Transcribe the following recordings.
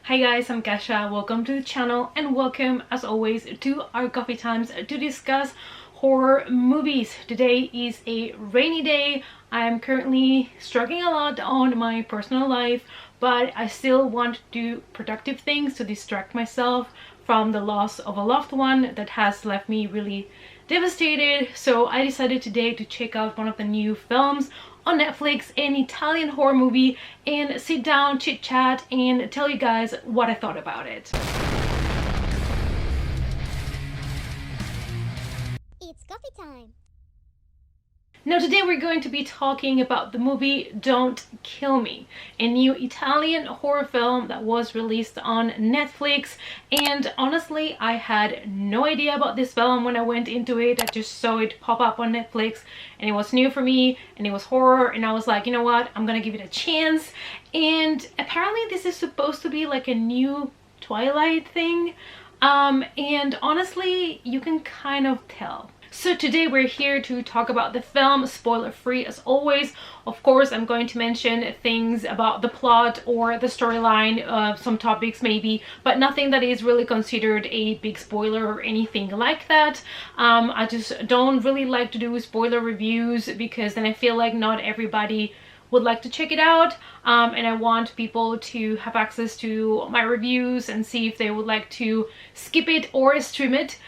Hi guys, I'm Kasha. Welcome to the channel and welcome as always to our coffee times to discuss horror movies. Today is a rainy day. I am currently struggling a lot on my personal life, but I still want to do productive things to distract myself from the loss of a loved one that has left me really devastated. So I decided today to check out one of the new films on Netflix, an Italian horror movie, and sit down, chit chat, and tell you guys what I thought about it. It's coffee time. Now today we're going to be talking about the movie Don't Kill Me, a new Italian horror film that was released on Netflix. And honestly, I had no idea about this film when I went into it. I just saw it pop up on Netflix and it was new for me and it was horror, and I was like, you know what, I'm gonna give it a chance. And apparently this is supposed to be like a new Twilight thing, and honestly you can kind of tell. So today we're here to talk about the film, spoiler free as always. Of course, I'm going to mention things about the plot or the storyline, some topics maybe, but nothing that is really considered a big spoiler or anything like that. I just don't really like to do spoiler reviews because then I feel like not everybody would like to check it out, and I want people to have access to my reviews and see if they would like to skip it or stream it.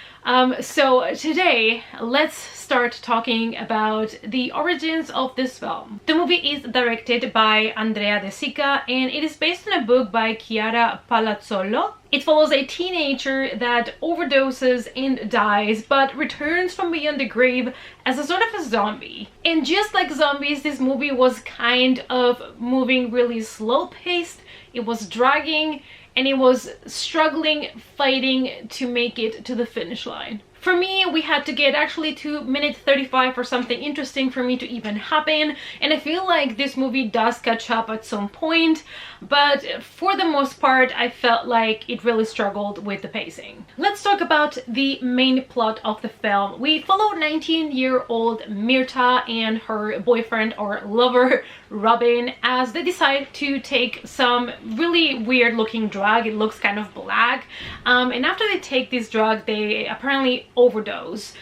So today let's start talking about the origins of this film. The movie is directed by Andrea De Sica and it is based on a book by Chiara Palazzolo. It follows a teenager that overdoses and dies but returns from beyond the grave as a sort of a zombie. And just like zombies, this movie was kind of moving really slow paced. It was dragging and it was struggling, fighting to make it to the finish line. For me, we had to get actually to minute 35 for something interesting for me to even happen, and I feel like this movie does catch up at some point, but for the most part I felt like it really struggled with the pacing. Let's talk about the main plot of the film. We follow 19-year-old Mirta and her boyfriend or lover Robin as they decide to take some really weird looking drug. It looks kind of black, and after they take this drug they apparently overdose.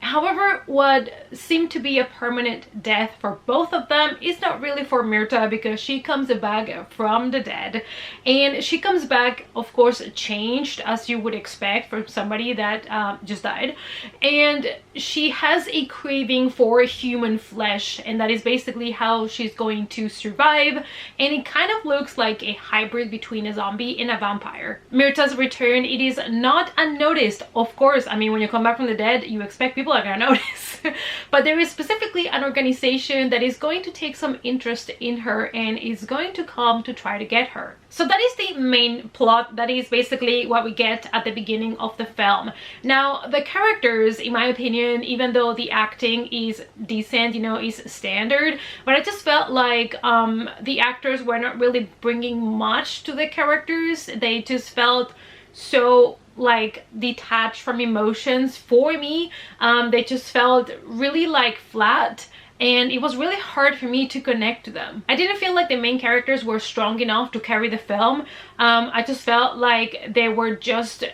However, what seemed to be a permanent death for both of them is not really for Mirta, because she comes back from the dead, and she comes back, of course, changed, as you would expect from somebody that just died, and she has a craving for human flesh, and that is basically how she's going to survive, and it kind of looks like a hybrid between a zombie and a vampire. Mirta's return, it is not unnoticed, of course. I mean, when you come back from the dead, you expect people are gonna notice. But there is specifically an organization that is going to take some interest in her and is going to come to try to get her. So that is the main plot. That is basically what we get at the beginning of the film. Now, the characters, in my opinion, even though the acting is decent, you know, is standard, but I just felt like the actors were not really bringing much to the characters. They just felt so like detached from emotions for me. They just felt really like flat, and it was really hard for me to connect to them. I didn't feel like the main characters were strong enough to carry the film. I just felt like they were just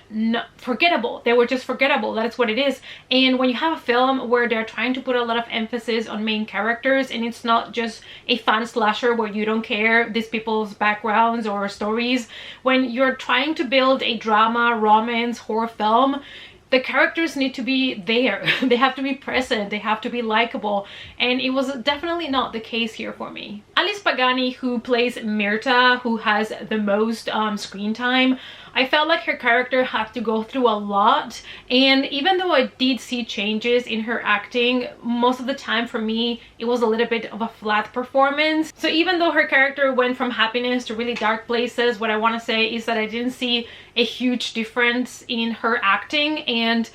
forgettable. They were just forgettable. That's what it is. And when you have a film where they're trying to put a lot of emphasis on main characters, and it's not just a fun slasher where you don't care these people's backgrounds or stories, when you're trying to build a drama, romance, horror film, the characters need to be there. They have to be present, they have to be likable, and it was definitely not the case here for me. Alice Pagani, who plays Mirta, who has the most screen time, I felt like her character had to go through a lot, and even though I did see changes in her acting, most of the time for me it was a little bit of a flat performance. So even though her character went from happiness to really dark places, what I want to say is that I didn't see a huge difference in her acting, and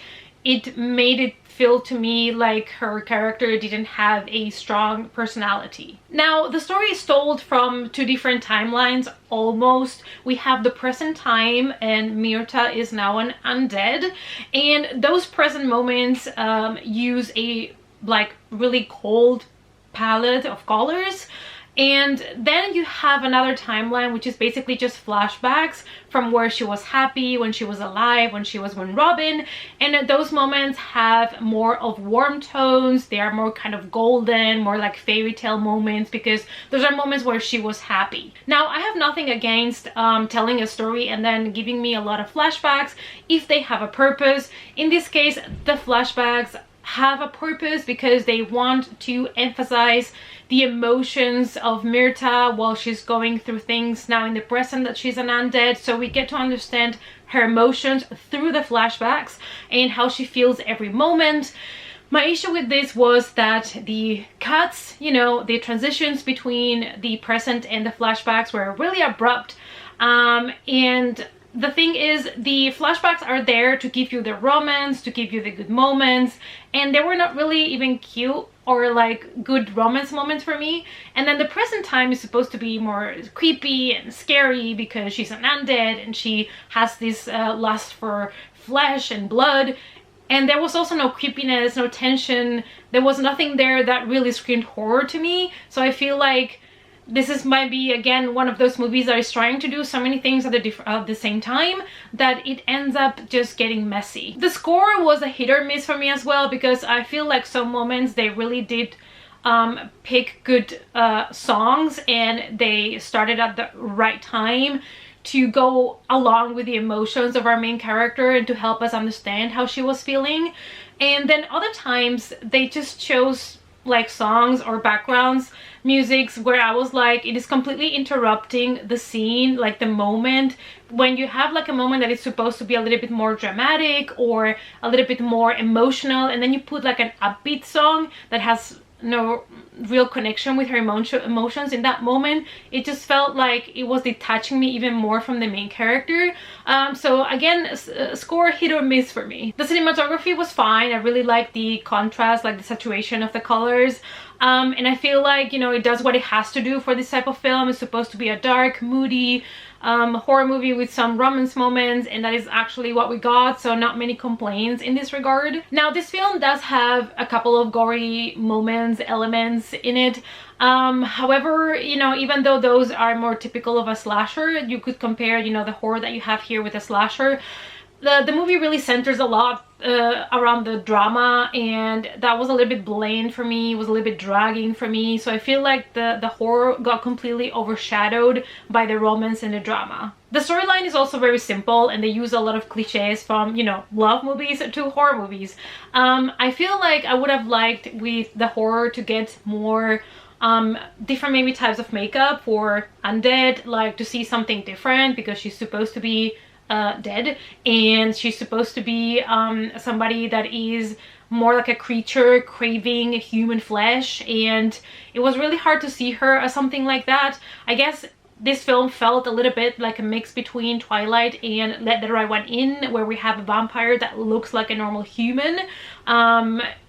it made it feel to me like her character didn't have a strong personality. Now, the story is told from two different timelines almost. We have the present time, and Mirta is now an undead, and those present moments use a like really cold palette of colors, And then you have another timeline, which is basically just flashbacks from where she was happy, when she was alive, when she was with Robin. And those moments have more of warm tones. They are more kind of golden, more like fairy tale moments, because those are moments where she was happy. Now, I have nothing against telling a story and then giving me a lot of flashbacks if they have a purpose. In this case, the flashbacks have a purpose because they want to emphasize the emotions of Myrta while she's going through things now in the present that she's an undead. So we get to understand her emotions through the flashbacks and how she feels every moment. My issue with this was that the cuts, you know, the transitions between the present and the flashbacks were really abrupt. And the thing is, the flashbacks are there to give you the romance, to give you the good moments, and they were not really even cute or like good romance moments for me. And then the present time is supposed to be more creepy and scary because she's an undead and she has this lust for flesh and blood. And there was also no creepiness, no tension. There was nothing there that really screamed horror to me. So I feel like this might be again one of those movies that is trying to do so many things at the same time that it ends up just getting messy. The score was a hit or miss for me as well, because I feel like some moments they really did pick good songs, and they started at the right time to go along with the emotions of our main character and to help us understand how she was feeling. And then other times they just chose like songs or backgrounds musics where I was like, it is completely interrupting the scene, like the moment. When you have like a moment that is supposed to be a little bit more dramatic or a little bit more emotional, and then you put like an upbeat song that has no real connection with her emotions in that moment, it just felt like it was detaching me even more from the main character. So again, score hit or miss for me. The cinematography was fine. I really like the contrast, like the saturation of the colors. And I feel like, you know, it does what it has to do for this type of film. It's supposed to be a dark, moody horror movie with some romance moments, and that is actually what we got, so not many complaints in this regard. Now, this film does have a couple of gory moments, elements in it. However, you know, even though those are more typical of a slasher, you could compare, you know, the horror that you have here with a slasher. The movie really centers a lot around the drama, and that was a little bit bland for me. It was a little bit dragging for me, so I feel like the horror got completely overshadowed by the romance and the drama. The storyline is also very simple, and they use a lot of cliches from, you know, love movies to horror movies. I feel like I would have liked with the horror to get more different maybe types of makeup for undead, like to see something different, because she's supposed to be dead, and she's supposed to be somebody that is more like a creature craving human flesh, and it was really hard to see her as something like that. I guess this film felt a little bit like a mix between Twilight and Let the Right One In, where we have a vampire that looks like a normal human.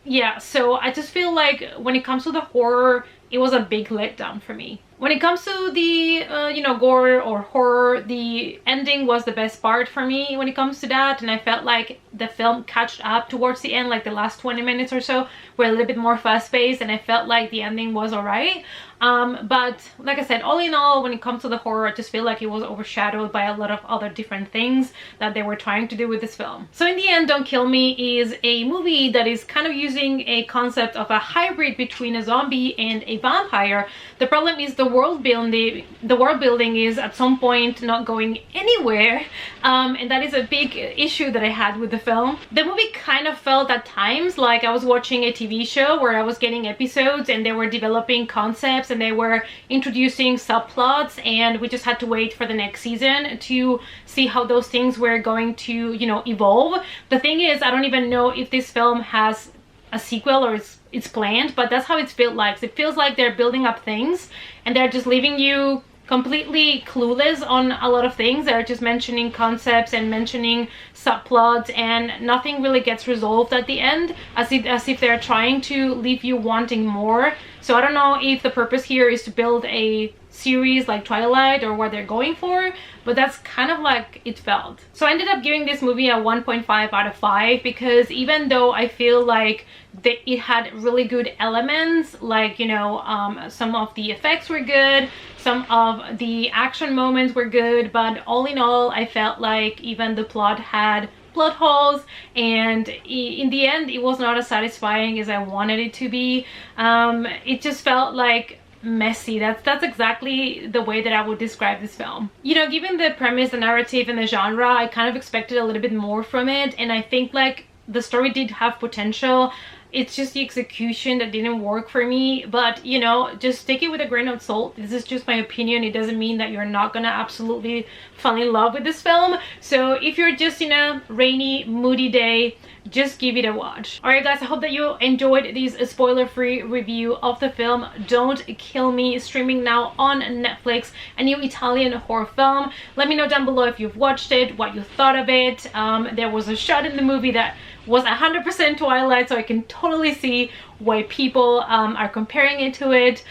Yeah, so I just feel like when it comes to the horror, it was a big letdown for me. When it comes to the, you know, gore or horror, the ending was the best part for me when it comes to that. And I felt like the film caught up towards the end, like the last 20 minutes or so were a little bit more fast-paced, and I felt like the ending was alright. But like I said, all in all, when it comes to the horror, I just feel like it was overshadowed by a lot of other different things that they were trying to do with this film. So in the end, Don't Kill Me is a movie that is kind of using a concept of a hybrid between a zombie and a vampire. The problem is the world building is at some point not going anywhere, and that is a big issue that I had with the film. The movie kind of felt at times like I was watching a TV show where I was getting episodes and they were developing concepts and they were introducing subplots, and we just had to wait for the next season to see how those things were going to, you know, evolve. The thing is, I don't even know if this film has a sequel or it's planned, but that's how it feels like. It feels like they're building up things and they're just leaving you completely clueless on a lot of things. They're just mentioning concepts and mentioning subplots, and nothing really gets resolved at the end, as if they're trying to leave you wanting more. So I don't know if the purpose here is to build a series like Twilight or what they're going for, but that's kind of like it felt. So I ended up giving this movie a 1.5 out of 5 because even though I feel like it had really good elements, like, you know, some of the effects were good, some of the action moments were good, but all in all I felt like even the plot had plot holes, and in the end it was not as satisfying as I wanted it to be. It just felt like messy. That's exactly the way that I would describe this film. You know, given the premise, the narrative, and the genre, I kind of expected a little bit more from it, and I think like the story did have potential. It's just the execution that didn't work for me, but you know, just take it with a grain of salt. This is just my opinion. It doesn't mean that you're not gonna absolutely fall in love with this film. So if you're just in a rainy, moody day, just give it a watch. Alright guys, I hope that you enjoyed this spoiler-free review of the film Don't Kill Me, streaming now on Netflix, a new Italian horror film. Let me know down below if you've watched it, what you thought of it. There was a shot in the movie that was 100% Twilight, so I can totally see why people are comparing it to it.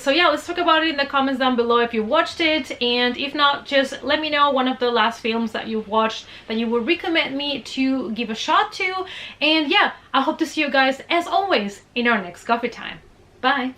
So yeah, let's talk about it in the comments down below if you watched it, and if not, just let me know one of the last films that you've watched that you would recommend me to give a shot to. And yeah, I hope to see you guys as always in our next coffee time. Bye.